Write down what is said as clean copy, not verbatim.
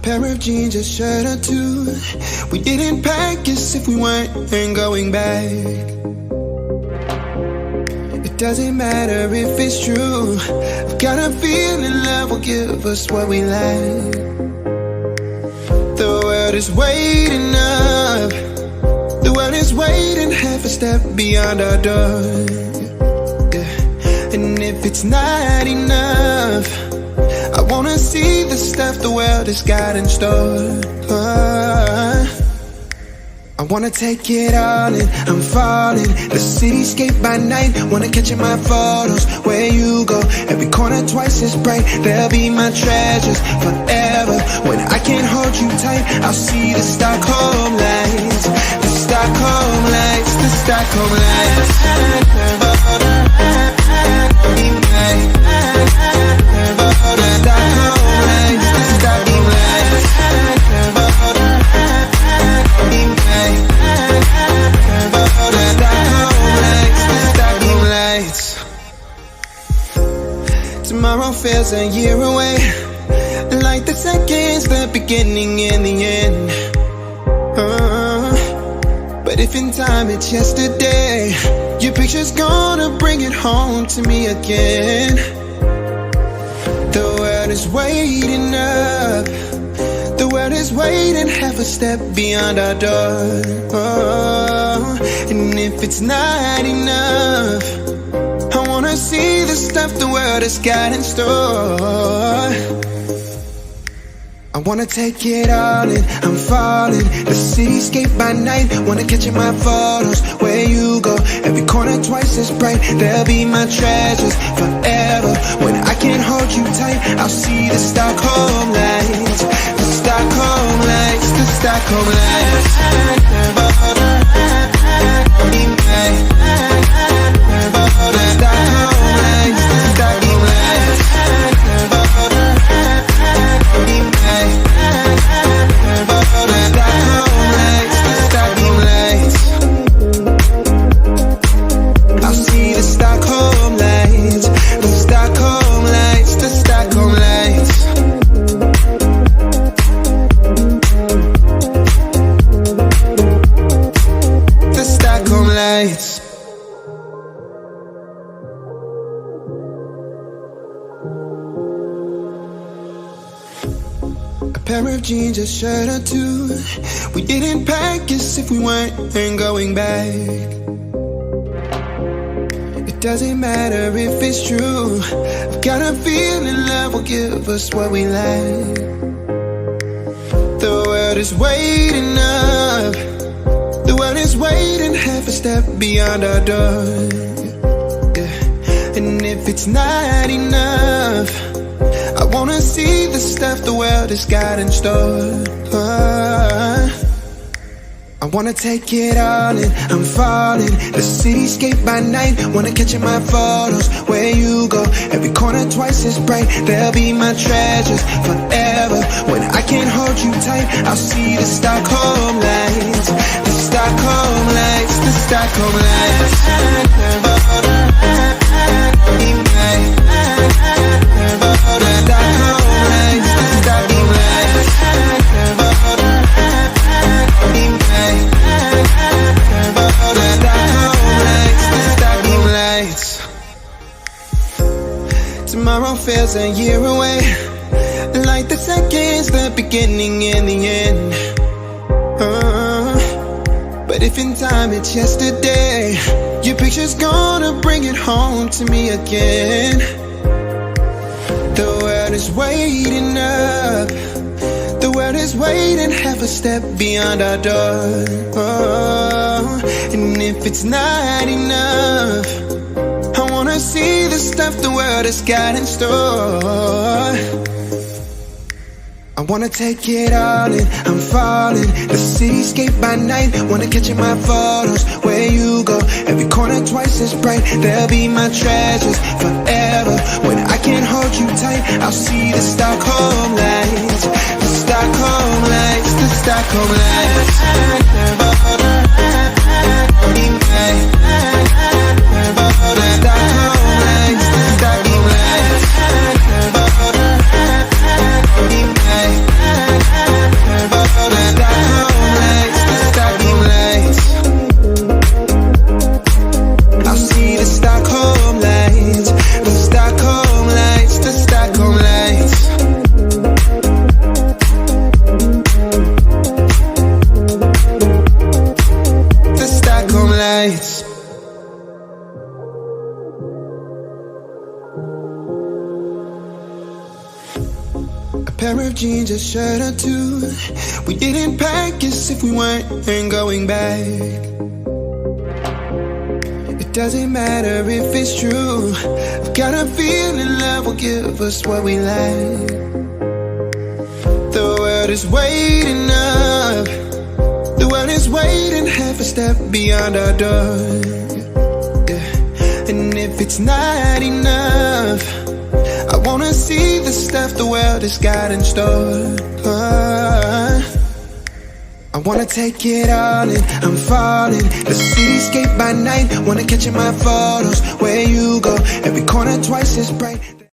pair of jeans, a shirt or two. We didn't pack as if we weren't going back. It doesn't matter if it's true. I've got a feeling love will give us what we lack. The world is waiting up. The world is waiting half a step beyond our door. Yeah. And if it's not enough, I wanna see the stuff the world has got in store. I wanna take it all in, I'm falling. The cityscape by night, wanna catch in my photos. Where you go, every corner twice as bright. They'll be my treasures forever. When I can't hold you tight, I'll see the Stockholm lights. The Stockholm lights, the Stockholm lights. Tomorrow feels a year away, like the seconds, the beginning and the end. But if in time it's yesterday, your picture's gonna bring it home to me again. The world is waiting up. The world is waiting half a step beyond our door. And if it's not enough, I wanna see the stuff the world has got in store. I wanna take it all in, I'm falling. The cityscape by night, wanna catch in my photos. Where you go, every corner twice as bright. They'll be my treasures forever. When I can't hold you tight, I'll see the Stockholm lights. The Stockholm lights, the Stockholm lights. Pair of jeans, a shirt or two. We didn't pack as if we weren't going back. It doesn't matter if it's true. I've got a feeling love will give us what we lack. The world is waiting up. The world is waiting half a step beyond our door. Yeah. And if it's not enough, I wanna see the stuff the world has got in store. I wanna take it all in, I'm falling. The cityscape by night, wanna catch in my photos. Where you go, every corner twice as bright. They'll be my treasures forever. When I can't hold you tight, I'll see the Stockholm lights. The Stockholm lights, the Stockholm lights. Tomorrow feels a year away, like the seconds, the beginning and the end. But if in time it's yesterday, your picture's gonna bring it home to me again. The world is waiting up. The world is waiting half a step beyond our door. And if it's not enough, I wanna see the stuff the world has got in store. I wanna take it all in, I'm falling. The cityscape by night, wanna catch in my photos. Where you go, every corner twice as bright. They'll be my treasures forever. When I can't hold you tight, I'll see the Stockholm lights. The Stockholm lights, the Stockholm lights. Stockholm lights. A pair of jeans, a shirt or two. We didn't pack as if we weren't going back. It doesn't matter if it's true. I've got a feeling love will give us what we lack. The world is waiting up. The world is waiting half a step beyond our door. Yeah. And if it's not enough, I wanna see the stuff the world has got in store. I wanna take it all in, I'm falling. The cityscape by night, wanna catch in my photos. Where you go, every corner twice as bright.